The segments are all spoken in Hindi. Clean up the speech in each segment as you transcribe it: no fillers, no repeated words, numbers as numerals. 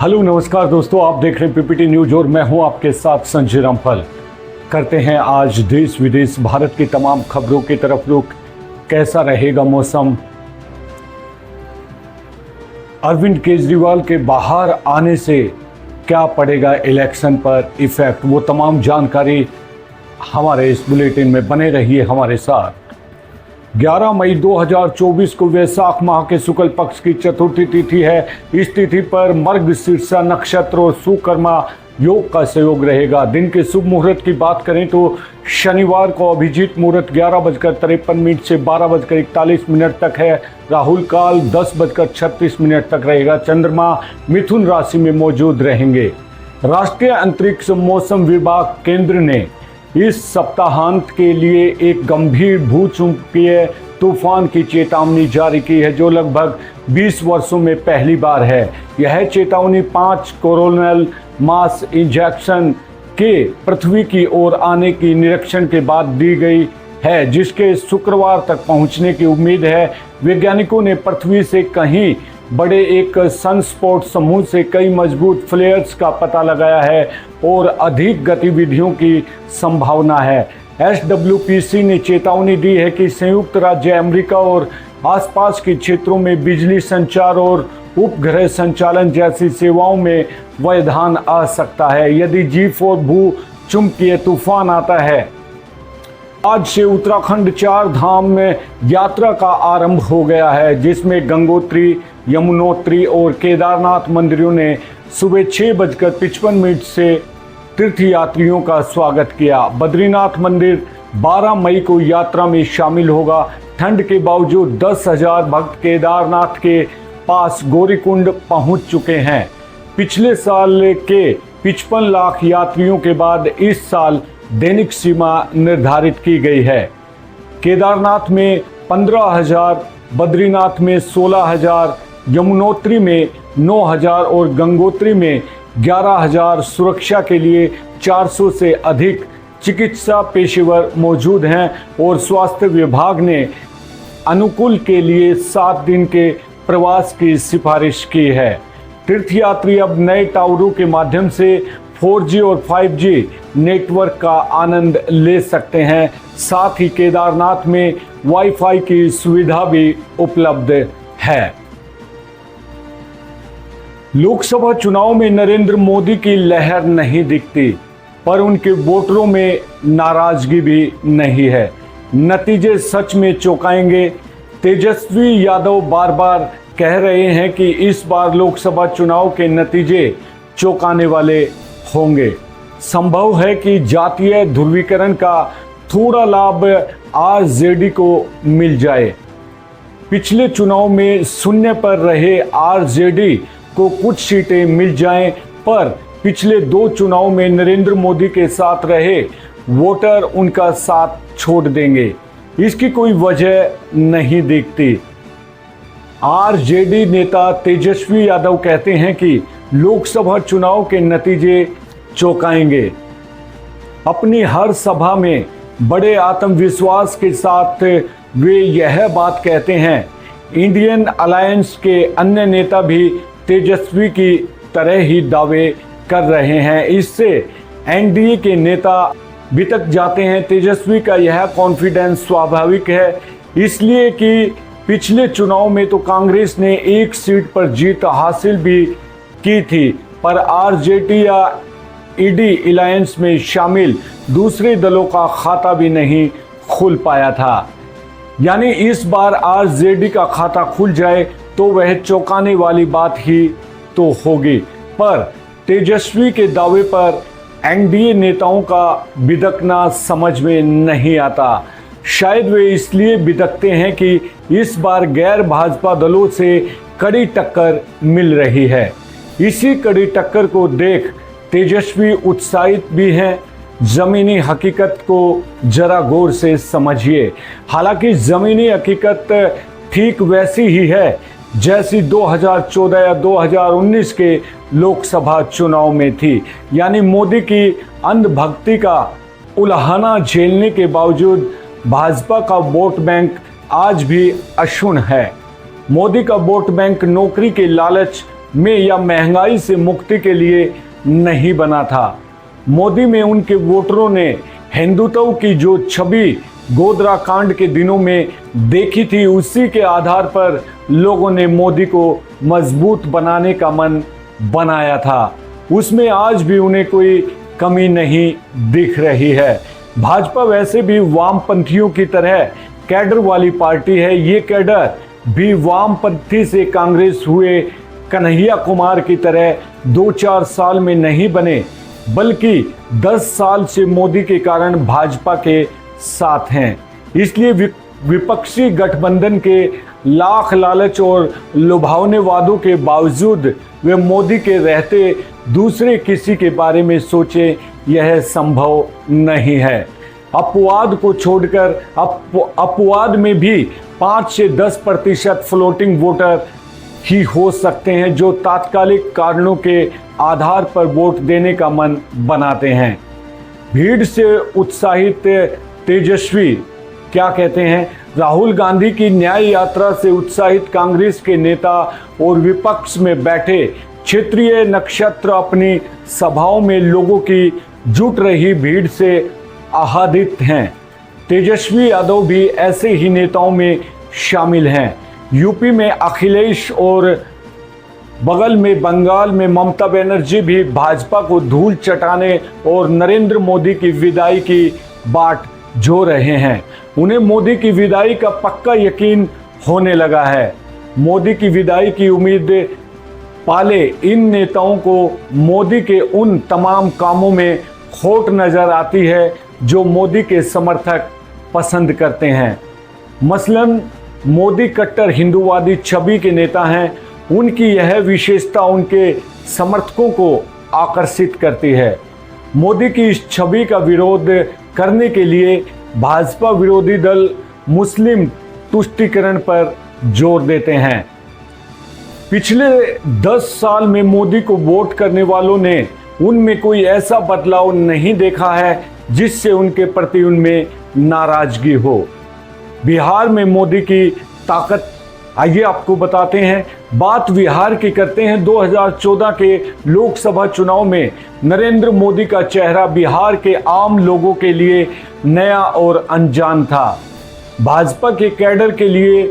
हेलो नमस्कार दोस्तों, आप देख रहे हैं पीपीटी न्यूज और मैं हूं आपके साथ संजय रामफल। करते हैं आज देश विदेश भारत की तमाम खबरों की तरफ रुख। कैसा रहेगा मौसम, अरविंद केजरीवाल के बाहर आने से क्या पड़ेगा इलेक्शन पर इफेक्ट, वो तमाम जानकारी हमारे इस बुलेटिन में बने रहिए हमारे साथ। 11 मई 2024 को वैशाख माह के शुक्ल पक्ष की चतुर्थी तिथि है। इस तिथि पर मृगशीर्ष नक्षत्र और सुकर्मा योग का सहयोग रहेगा। दिन के शुभ मुहूर्त की बात करें तो शनिवार को अभिजीत मुहूर्त 11:53 से 12:41 तक है। राहुल काल 10:36 तक रहेगा। चंद्रमा मिथुन राशि में मौजूद रहेंगे। राष्ट्रीय अंतरिक्ष मौसम विभाग केंद्र ने इस सप्ताहांत के लिए एक गंभीर भूकंपीय तूफान की चेतावनी जारी की है, जो लगभग 20 वर्षों में पहली बार है। यह चेतावनी 5 कोरोनल मास इंजेक्शन के पृथ्वी की ओर आने की निरीक्षण के बाद दी गई है, जिसके शुक्रवार तक पहुंचने की उम्मीद है। वैज्ञानिकों ने पृथ्वी से कहीं बड़े एक सनस्पॉट समूह से कई मजबूत फ्लेयर्स का पता लगाया है और अधिक गतिविधियों की संभावना है। SWPC ने चेतावनी दी है कि संयुक्त राज्य अमेरिका और आसपास के क्षेत्रों में बिजली संचार और उपग्रह संचालन जैसी सेवाओं में व्यवधान आ सकता है यदि G4 भू चुंबकीय तूफान आता है। आज से उत्तराखंड 4 धाम में यात्रा का आरंभ हो गया है, जिसमें गंगोत्री, यमुनोत्री और केदारनाथ मंदिरों ने सुबह 6:55 से तीर्थयात्रियों का स्वागत किया। बद्रीनाथ मंदिर 12 मई को यात्रा में शामिल होगा। ठंड के बावजूद 10,000 भक्त केदारनाथ के पास गौरीकुंड पहुंच चुके हैं। पिछले साल के 55 लाख यात्रियों के बाद इस साल दैनिक सीमा निर्धारित की गई है। केदारनाथ में 15,000, बद्रीनाथ में 16,000, यमुनोत्री में 9,000 और गंगोत्री में 11,000। सुरक्षा के लिए 400 से अधिक चिकित्सा पेशेवर मौजूद हैं और स्वास्थ्य विभाग ने अनुकूल के लिए 7 दिन के प्रवास की सिफारिश की है। तीर्थयात्री अब नए टावरों के माध्यम से 4G और 5G नेटवर्क का आनंद ले सकते हैं। साथ ही केदारनाथ में वाईफाई की सुविधा भी उपलब्ध है। लोकसभा चुनाव में नरेंद्र मोदी की लहर नहीं दिखती, पर उनके वोटरों में नाराजगी भी नहीं है। नतीजे सच में चौंकाएंगे। तेजस्वी यादव बार बार कह रहे हैं कि इस बार लोकसभा चुनाव के नतीजे चौंकाने वाले होंगे। संभव है कि जातीय ध्रुवीकरण का थोड़ा लाभ आरजेडी को मिल जाए। पिछले चुनाव में शून्य पर रहे आरजेडी को कुछ सीटें मिल जाएं, पर पिछले 2 चुनाव में नरेंद्र मोदी के साथ रहे वोटर उनका साथ छोड़ देंगे। इसकी कोई वजह नहीं दिखती। आरजेडी नेता तेजस्वी यादव कहते हैं कि लोकसभा चुनाव के नतीजे चौंकाएंगे। अपनी हर सभा में बड़े आत्मविश्वास के साथ वे यह बात कहते हैं। इंडियन अलायंस के अन्य नेता भी तेजस्वी की तरह ही दावे कर रहे हैं। इससे एनडीए के नेता बितक जाते हैं। तेजस्वी का यह कॉन्फिडेंस स्वाभाविक है, इसलिए कि पिछले चुनाव में तो कांग्रेस ने 1 सीट पर जीत हासिल भी की थी, पर आरजेडी या ईडी अलायंस में शामिल दूसरे दलों का खाता भी नहीं खुल पाया था। यानी इस बार आरजेडी का खाता खुल जाए तो वह चौंकाने वाली बात ही तो होगी। पर तेजस्वी के दावे पर एनडीए नेताओं का बिदकना समझ में नहीं आता। शायद वे इसलिए बिदकते हैं कि इस बार गैर भाजपा दलों से कड़ी टक्कर मिल रही है। इसी कड़ी टक्कर को देख तेजस्वी उत्साहित भी हैं। जमीनी हकीकत को जरा गौर से समझिए। हालांकि जमीनी हकीकत ठीक वैसी ही है जैसी 2014 या 2019 के लोकसभा चुनाव में थी। यानी मोदी की अंधभक्ति का उल्हाना झेलने के बावजूद भाजपा का वोट बैंक आज भी अक्षुण्ण है। मोदी का वोट बैंक नौकरी के लालच में या महंगाई से मुक्ति के लिए नहीं बना था। मोदी में उनके वोटरों ने हिंदुत्व की जो छवि गोधरा कांड के दिनों में देखी थी, उसी के आधार पर लोगों ने मोदी को मजबूत बनाने का मन बनाया था। उसमें आज भी उन्हें कोई कमी नहीं दिख रही है। भाजपा वैसे भी वामपंथियों की तरह कैडर वाली पार्टी है। ये कैडर भी वामपंथी से कांग्रेस हुए कन्हैया कुमार की तरह 2-4 साल में नहीं बने, बल्कि 10 साल से मोदी के कारण भाजपा के साथ हैं। इसलिए विपक्षी गठबंधन के लाख लालच और लुभावने वादों के बावजूद वे मोदी के रहते दूसरे किसी के बारे में सोचे, यह संभव नहीं है। अपवाद को छोड़कर अपवाद में भी 5 से 10% फ्लोटिंग वोटर ही हो सकते हैं जो तात्कालिक कारणों के आधार पर वोट देने का मन बनाते हैं। भीड़ से उत्साहित तेजस्वी क्या कहते हैं? राहुल गांधी की न्याय यात्रा से उत्साहित कांग्रेस के नेता और विपक्ष में बैठे क्षेत्रीय नक्षत्र अपनी सभाओं में लोगों की जुट रही भीड़ से आह्लादित हैं। तेजस्वी यादव भी ऐसे ही नेताओं में शामिल हैं। यूपी में अखिलेश और बगल में बंगाल में ममता बनर्जी भी भाजपा को धूल चटाने और नरेंद्र मोदी की विदाई की बाट जो रहे हैं। उन्हें मोदी की विदाई का पक्का यकीन होने लगा है। मोदी की विदाई की उम्मीद पाले इन नेताओं को मोदी के उन तमाम कामों में खोट नजर आती है जो मोदी के समर्थक पसंद करते हैं। मसलन मोदी कट्टर हिंदूवादी छवि के नेता हैं। उनकी यह विशेषता उनके समर्थकों को आकर्षित करती है। मोदी की इस छवि का विरोध करने के लिए भाजपा विरोधी दल मुस्लिम तुष्टीकरण पर जोर देते हैं। पिछले 10 साल में मोदी को वोट करने वालों ने उनमें कोई ऐसा बदलाव नहीं देखा है जिससे उनके प्रति उनमें नाराजगी हो। बिहार में मोदी की ताकत, आइए आपको बताते हैं। बात बिहार की करते हैं। 2014 के लोकसभा चुनाव में नरेंद्र मोदी का चेहरा बिहार के आम लोगों के लिए नया और अनजान था। भाजपा के कैडर के लिए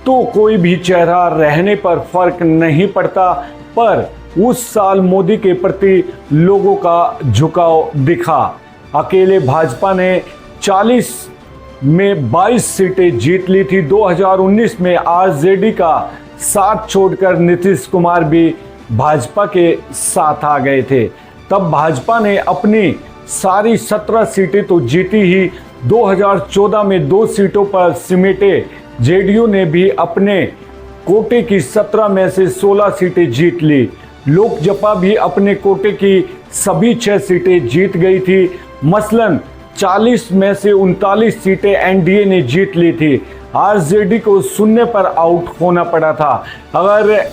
तो कोई भी चेहरा रहने पर फर्क नहीं पड़ता, पर उस साल मोदी के प्रति लोगों का झुकाव दिखा। अकेले भाजपा ने 40 में 22 सीटें जीत ली थी। 2019 में आरजेडी का साथ छोड़कर नीतीश कुमार भी भाजपा के साथ आ गए थे। तब भाजपा ने अपनी सारी 17 सीटें तो जीती ही, 2014 में 2 सीटों पर सिमटे। जेडीयू ने भी अपने कोटे की 17 में से 16 सीटें जीत ली। लोकजपा भी अपने कोटे की सभी 6 सीटें जीत गई थी। मसलन 40 में से 39 सीटें एनडीए ने जीत ली थी। आरजेडी को शून्य पर आउट होना पड़ा था। अगर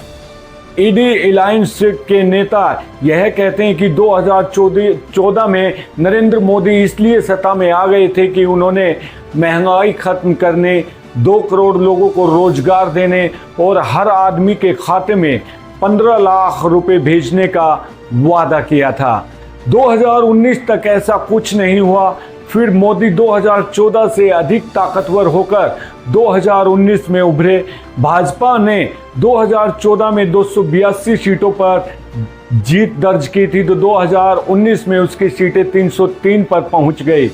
ईडी अलायंस के नेता यह कहते हैं कि 2014 में नरेंद्र मोदी इसलिए सत्ता में आ गए थे कि उन्होंने महंगाई खत्म करने, 2 करोड़ लोगों को रोजगार देने और हर आदमी के खाते में 15 लाख रुपए भेजने का वादा किया था। 2019 तक ऐसा कुछ नहीं हुआ। फिर मोदी 2014 से अधिक ताकतवर होकर 2019 में उभरे। भाजपा ने 2014 में 282 सीटों पर जीत दर्ज की थी, तो 2019 में उसकी सीटें 303 पर पहुंच गई।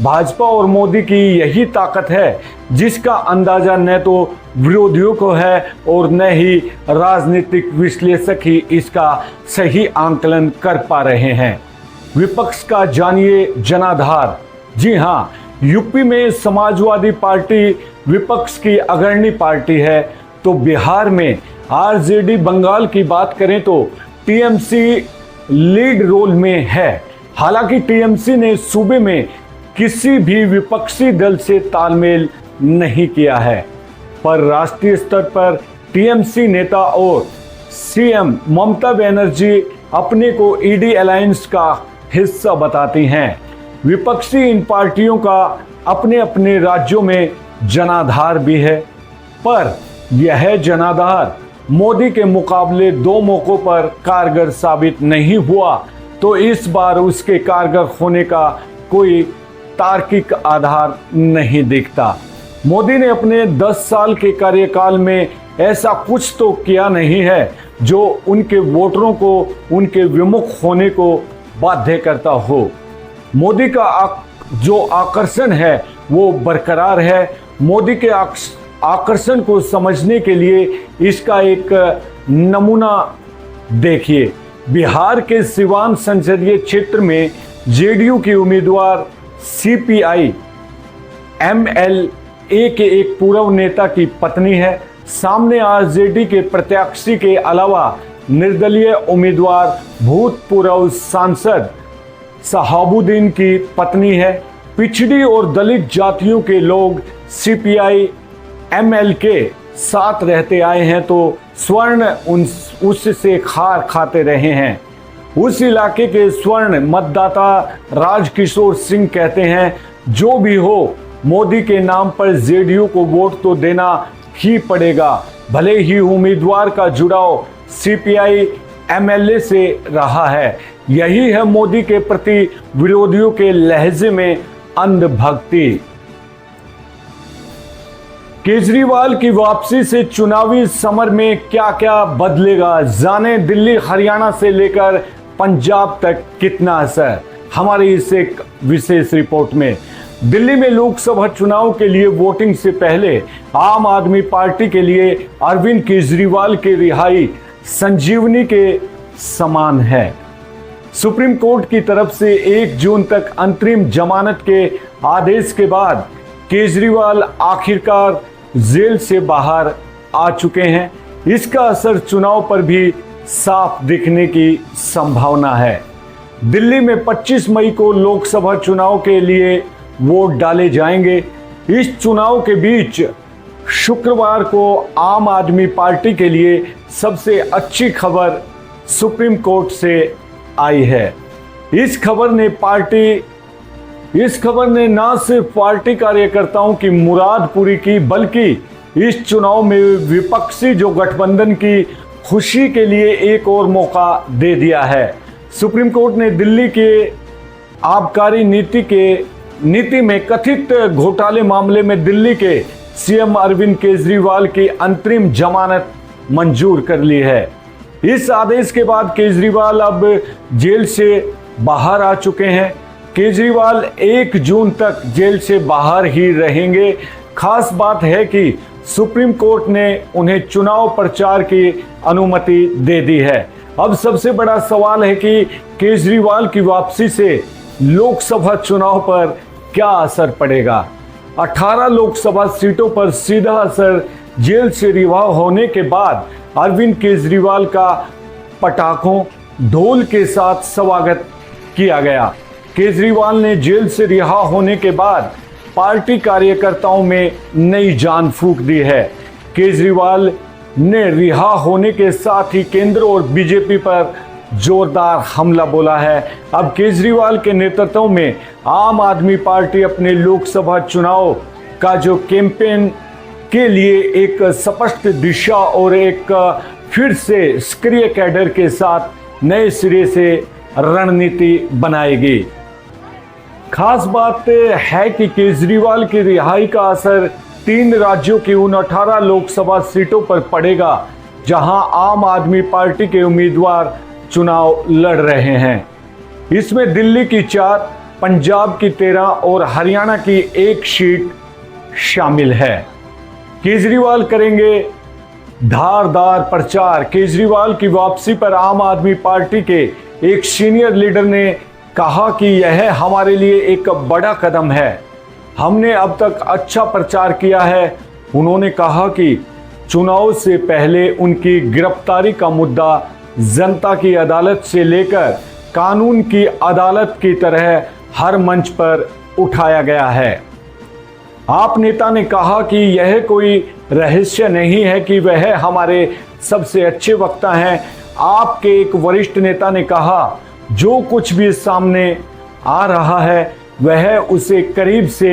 भाजपा और मोदी की यही ताकत है जिसका अंदाजा न तो विरोधियों को है और न ही राजनीतिक विश्लेषक ही इसका सही आंकलन कर पा रहे हैं। विपक्ष का जानिए जनाधार। जी हाँ, यूपी में समाजवादी पार्टी विपक्ष की अग्रणी पार्टी है, तो बिहार में आरजेडी, बंगाल की बात करें तो टीएमसी लीड रोल में है। हालांकि टीएमसी ने सूबे में किसी भी विपक्षी दल से तालमेल नहीं किया है, पर राष्ट्रीय स्तर पर टीएमसी नेता और सीएम ममता बनर्जी अपने को ईडी अलायंस का हिस्सा बताती हैं। विपक्षी इन पार्टियों का अपने अपने राज्यों में जनाधार भी है, पर यह जनाधार मोदी के मुकाबले 2 मौकों पर कारगर साबित नहीं हुआ तो इस बार उसके कारगर होने का कोई तार्किक आधार नहीं दिखता। मोदी ने अपने 10 साल के कार्यकाल में ऐसा कुछ तो किया नहीं है जो उनके वोटरों को उनके विमुख होने को बाध्य करता हो। मोदी का जो आकर्षण है वो बरकरार है। मोदी के आकर्षण को समझने के लिए इसका एक नमूना देखिए। बिहार के सिवान संसदीय क्षेत्र में जेडीयू की उम्मीदवार सीपीआई एमएलए के एक पूर्व नेता की पत्नी है। सामने आरजेडी के प्रत्याशी के अलावा निर्दलीय उम्मीदवार भूतपूर्व सांसद शहाबुद्दीन की पत्नी है। पिछड़ी और दलित जातियों के लोग सीपीआई एमएल के साथ रहते आए हैं तो स्वर्ण उससे खार खाते रहे हैं। उस इलाके के स्वर्ण मतदाता राजकिशोर सिंह कहते हैं, जो भी हो मोदी के नाम पर जेडीयू को वोट तो देना ही पड़ेगा, भले ही उम्मीदवार का जुड़ाव सीपीआई एमएलए से रहा है। यही है मोदी के प्रति विरोधियों के लहजे में अंधभक्ति। केजरीवाल की वापसी से चुनावी समर में क्या क्या बदलेगा, जाने दिल्ली हरियाणा से लेकर पंजाब तक कितना असर। हमारी इस एक विशेष रिपोर्ट में दिल्ली में लोकसभा चुनाव के लिए वोटिंग से पहले आम आदमी पार्टी के लिए अरविंद केजरीवाल की रिहाई संजीवनी के समान है। सुप्रीम कोर्ट की तरफ से 1 जून तक अंतरिम जमानत के आदेश के बाद केजरीवाल आखिरकार जेल से बाहर आ चुके हैं। इसका असर चुनाव पर भी साफ दिखने की संभावना है। दिल्ली में 25 मई को लोकसभा चुनाव के लिए वोट डाले जाएंगे। इस चुनाव के बीच शुक्रवार को आम आदमी पार्टी के लिए सबसे अच्छी खबर सुप्रीम कोर्ट से आई है। इस खबर ने न सिर्फ पार्टी कार्यकर्ताओं की मुराद पूरी की, बल्कि इस चुनाव में विपक्षी जो गठबंधन की खुशी के लिए एक और मौका दे दिया है। सुप्रीम कोर्ट ने दिल्ली के आबकारी नीति में कथित घोटाले मामले में दिल्ली के सीएम अरविंद केजरीवाल की अंतरिम जमानत मंजूर कर ली है। इस आदेश के बाद केजरीवाल अब जेल से बाहर आ चुके हैं। केजरीवाल 1 जून तक जेल से बाहर ही रहेंगे। खास बात है कि सुप्रीम कोर्ट ने उन्हें चुनाव प्रचार की अनुमति दे दी है। अब सबसे बड़ा सवाल है कि केजरीवाल की वापसी से लोकसभा चुनाव पर क्या असर पड़ेगा। 18 लोकसभा सीटों पर सीधा असर। जेल से रिहा होने के बाद अरविंद केजरीवाल का पटाखों ढोल के साथ स्वागत किया गया। केजरीवाल ने जेल से रिहा होने के बाद पार्टी कार्यकर्ताओं में नई जान फूंक दी है। केजरीवाल ने रिहा होने के साथ ही केंद्र और बीजेपी पर जोरदार हमला बोला है। अब केजरीवाल के नेतृत्व में आम आदमी पार्टी अपने लोकसभा चुनाव का जो कैंपेन के लिए एक स्पष्ट दिशा और एक फिर से सक्रिय कैडर के साथ नए सिरे से रणनीति बनाएगी। खास बात है कि केजरीवाल की रिहाई का असर 3 राज्यों की उन 18 लोकसभा सीटों पर पड़ेगा जहां आम आदमी पार्टी के उम्मीदवार चुनाव लड़ रहे हैं। इसमें दिल्ली की 4, पंजाब की 13 और हरियाणा की 1 सीट शामिल है। केजरीवाल करेंगे धारदार प्रचार। केजरीवाल की वापसी पर आम आदमी पार्टी के एक सीनियर लीडर ने कहा कि यह हमारे लिए एक बड़ा कदम है। हमने अब तक अच्छा प्रचार किया है। उन्होंने कहा कि चुनाव से पहले उनकी गिरफ्तारी का मुद्दा जनता की अदालत से लेकर कानून की अदालत की तरह हर मंच पर उठाया गया है। आप नेता ने कहा कि यह कोई रहस्य नहीं है कि वह हमारे सबसे अच्छे वक्ता हैं। आपके एक वरिष्ठ नेता ने कहा, जो कुछ भी सामने आ रहा है वह उसे करीब से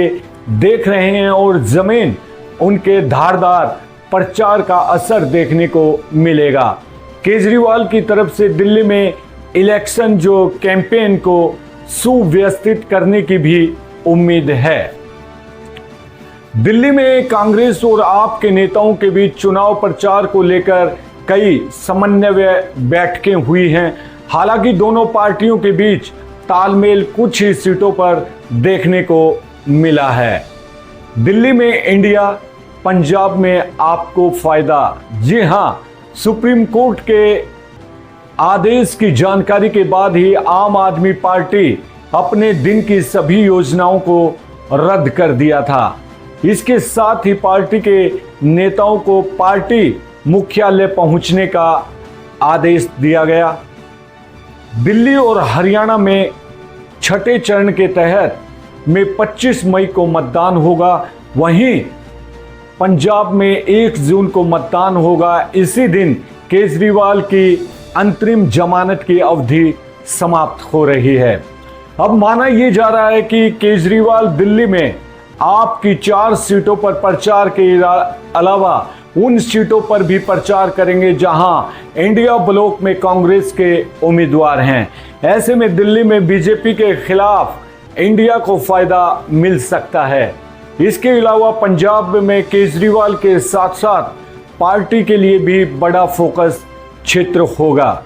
देख रहे हैं और जमीन उनके धारदार प्रचार का असर देखने को मिलेगा। केजरीवाल की तरफ से दिल्ली में इलेक्शन जो कैंपेन को सुव्यवस्थित करने की भी उम्मीद है। दिल्ली में कांग्रेस और आप के नेताओं के बीच चुनाव प्रचार को लेकर कई समन्वय बैठकें हुई हैं। हालांकि दोनों पार्टियों के बीच तालमेल कुछ ही सीटों पर देखने को मिला है। दिल्ली में इंडिया, पंजाब में आपको फायदा। जी हां, सुप्रीम कोर्ट के आदेश की जानकारी के बाद ही आम आदमी पार्टी अपने दिन की सभी योजनाओं को रद्द कर दिया था। इसके साथ ही पार्टी के नेताओं को पार्टी मुख्यालय पहुंचने का आदेश दिया गया। दिल्ली और हरियाणा में छठे चरण के तहत में 25 मई को मतदान होगा। वहीं पंजाब में 1 जून को मतदान होगा। इसी दिन केजरीवाल की अंतरिम जमानत की अवधि समाप्त हो रही है। अब माना यह जा रहा है कि केजरीवाल दिल्ली में आपकी 4 सीटों पर प्रचार के अलावा उन सीटों पर भी प्रचार करेंगे जहां इंडिया ब्लॉक में कांग्रेस के उम्मीदवार हैं। ऐसे में दिल्ली में बीजेपी के खिलाफ इंडिया को फायदा मिल सकता है। इसके अलावा पंजाब में केजरीवाल के साथ साथ पार्टी के लिए भी बड़ा फोकस क्षेत्र होगा।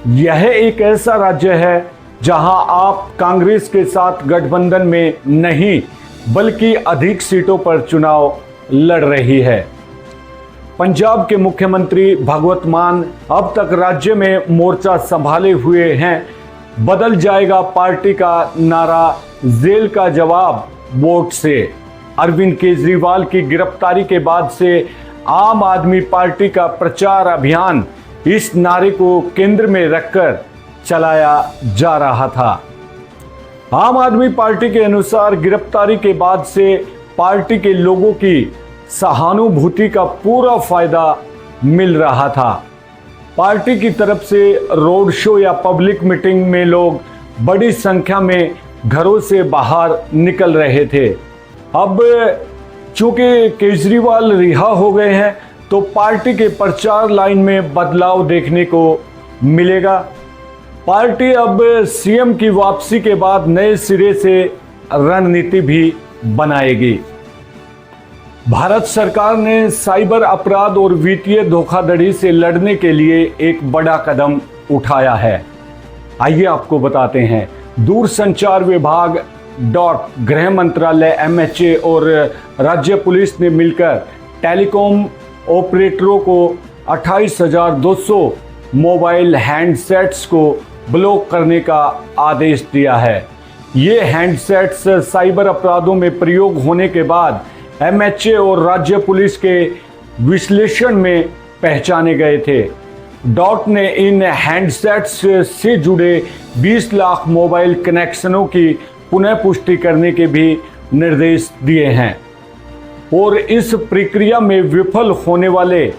यह एक ऐसा राज्य है जहां आप कांग्रेस के साथ गठबंधन में नहीं बल्कि अधिक सीटों पर चुनाव लड़ रही है। पंजाब के मुख्यमंत्री भगवंत मान अब तक राज्य में मोर्चा संभाले हुए हैं। बदल जाएगा पार्टी का नारा, जेल का जवाब वोट से। अरविंद केजरीवाल की गिरफ्तारी के बाद से आम आदमी पार्टी का प्रचार अभियान इस नारे को केंद्र में रखकर चलाया जा रहा था। आम आदमी पार्टी के अनुसार गिरफ्तारी के बाद से पार्टी के लोगों की सहानुभूति का पूरा फायदा मिल रहा था। पार्टी की तरफ से रोड शो या पब्लिक मीटिंग में लोग बड़ी संख्या में घरों से बाहर निकल रहे थे। अब चूंकि केजरीवाल रिहा हो गए हैं तो पार्टी के प्रचार लाइन में बदलाव देखने को मिलेगा। पार्टी अब सीएम की वापसी के बाद नए सिरे से रणनीति भी बनाएगी। भारत सरकार ने साइबर अपराध और वित्तीय धोखाधड़ी से लड़ने के लिए एक बड़ा कदम उठाया है। आइए आपको बताते हैं। दूरसंचार विभाग, गृह मंत्रालय, MHA और राज्य पुलिस ने मिलकर टेलीकॉम ऑपरेटरों को 28,200 मोबाइल हैंडसेट्स को ब्लॉक करने का आदेश दिया है। ये हैंडसेट्स साइबर अपराधों में प्रयोग होने के बाद MHA और राज्य पुलिस के विश्लेषण में पहचाने गए थे। डॉट ने इन हैंडसेट्स से जुड़े 20 लाख मोबाइल कनेक्शनों की पुनः पुष्टि करने के भी निर्देश दिए हैं और इस प्रक्रिया में विफल होने वाले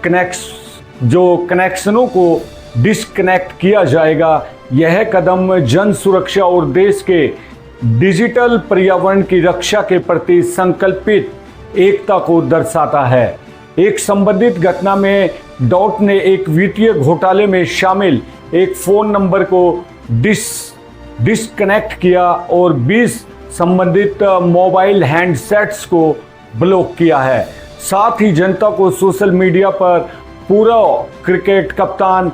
कनेक्शनों को डिस्कनेक्ट किया जाएगा। यह कदम जन सुरक्षा और देश के डिजिटल पर्यावरण की रक्षा के प्रति संकल्पित एकता को दर्शाता है। एक संबंधित घटना में डॉट ने एक वित्तीय घोटाले में शामिल एक फोन नंबर को डिस्कनेक्ट किया और 20 संबंधित मोबाइल हैंडसेट्स को ब्लॉक किया है। साथ ही जनता को सोशल मीडिया पर पूरा क्रिकेट कप्तान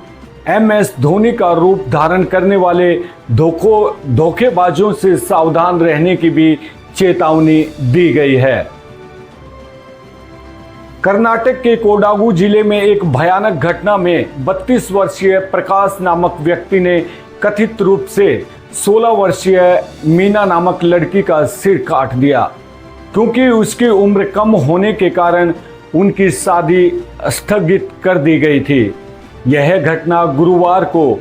MS धोनी का रूप धारण करने वाले धोखेबाजों से सावधान रहने की भी चेतावनी दी गई है। कर्नाटक के कोडागु जिले में एक भयानक घटना में 32 वर्षीय प्रकाश नामक व्यक्ति ने कथित रूप से 16 वर्षीय मीना नामक लड़की का सिर काट दिया। क्योंकि उसकी उम्र कम होने के कारण उनकी शादी स्थगित कर दी गई थी। यह घटना गुरुवार को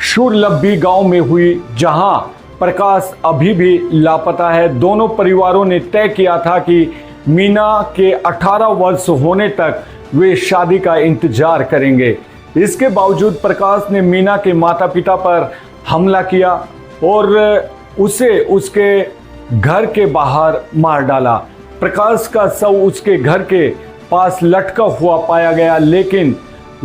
शुरलब्बी गांव में हुई, जहां प्रकाश अभी भी लापता है। दोनों परिवारों ने तय किया था कि मीना के 18 वर्ष होने तक वे शादी का इंतजार करेंगे। इसके बावजूद प्रकाश ने मीना के माता पिता पर हमला किया और उसे उसके घर के बाहर मार डाला। प्रकाश का शव उसके घर के पास लटका हुआ पाया गया, लेकिन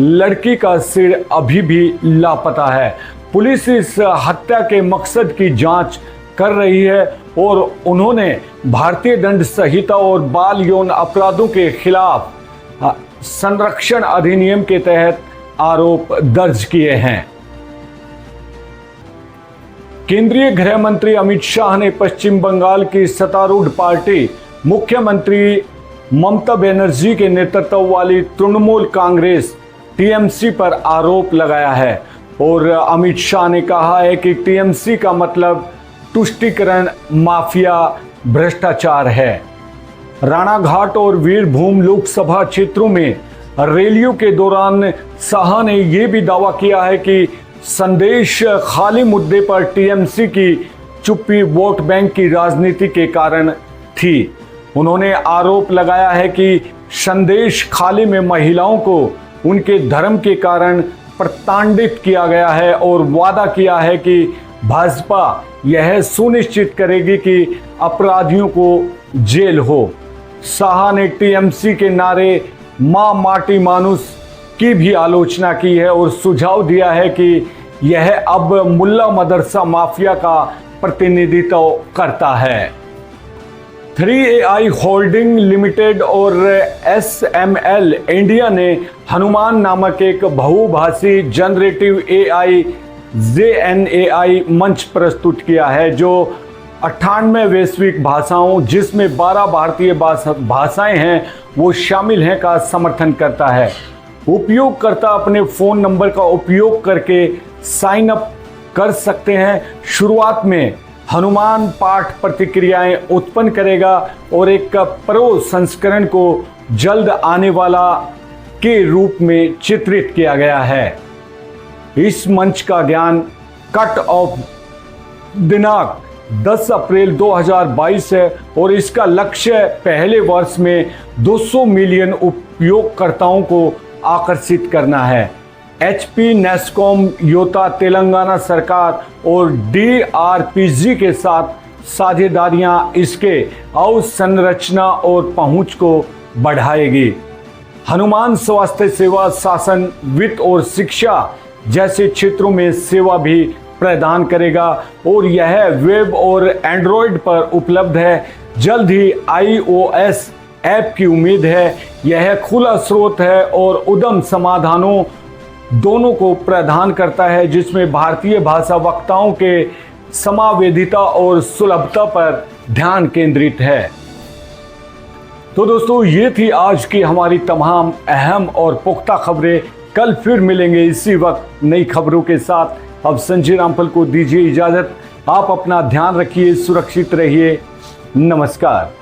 लड़की का सिर अभी भी लापता है। पुलिस इस हत्या के मकसद की जांच कर रही है और उन्होंने भारतीय दंड संहिता और बाल यौन अपराधों के खिलाफ संरक्षण अधिनियम के तहत आरोप दर्ज किए हैं। केंद्रीय गृह मंत्री अमित शाह ने पश्चिम बंगाल की सत्तारूढ़ पार्टी मुख्यमंत्री ममता बनर्जी के नेतृत्व वाली तृणमूल कांग्रेस टीएमसी पर आरोप लगाया है और अमित शाह ने कहा है कि टीएमसी का मतलब तुष्टीकरण माफिया भ्रष्टाचार है। राणाघाट और वीरभूम लोकसभा क्षेत्रों में रैलियों के दौरान शाह ने यह भी दावा किया है कि संदेश खाली मुद्दे पर टीएमसी की चुप्पी वोट बैंक की राजनीति के कारण थी। उन्होंने आरोप लगाया है कि संदेश खाली में महिलाओं को उनके धर्म के कारण प्रताड़ित किया गया है और वादा किया है कि भाजपा यह सुनिश्चित करेगी कि अपराधियों को जेल हो। शाह ने टीएमसी के नारे मां माटी मानुस की भी आलोचना की है और सुझाव दिया है कि यह अब मुल्ला मदरसा माफिया का प्रतिनिधित्व करता है। 3AI होल्डिंग लिमिटेड और SML इंडिया ने हनुमान नामक एक बहुभाषी जनरेटिव AI JNAI मंच प्रस्तुत किया है जो 98 वैश्विक भाषाओं, जिसमें 12 भारतीय भाषाएं हैं, वो शामिल हैं, का समर्थन करता है। उपयोगकर्ता अपने फ़ोन नंबर का उपयोग करके साइन अप कर सकते हैं। शुरुआत में हनुमान पाठ प्रतिक्रियाएं उत्पन्न करेगा और एक प्रो संस्करण को जल्द आने वाला के रूप में चित्रित किया गया है। इस मंच का ज्ञान कट ऑफ दिनांक 10 अप्रैल 2022 है और इसका लक्ष्य पहले वर्ष में 200 मिलियन उपयोगकर्ताओं को आकर्षित करना है। HP नेस्कॉम, योता, तेलंगाना सरकार और DRPG के साथ साझेदारियां इसके अवसंरचना और पहुंच को बढ़ाएगी। हनुमान स्वास्थ्य सेवा, शासन, वित्त और शिक्षा जैसे क्षेत्रों में सेवा भी प्रदान करेगा और यह वेब और एंड्रॉयड पर उपलब्ध है। जल्द ही iOS ऐप की उम्मीद है। यह खुला स्रोत है और उद्यम समाधानों दोनों को प्रदान करता है, जिसमें भारतीय भाषा वक्ताओं के समावेदिता और सुलभता पर ध्यान केंद्रित है। तो दोस्तों, ये थी आज की हमारी तमाम अहम और पुख्ता खबरें। कल फिर मिलेंगे इसी वक्त नई खबरों के साथ। अब संजय रामफल को दीजिए इजाजत। आप अपना ध्यान रखिए, सुरक्षित रहिए। नमस्कार।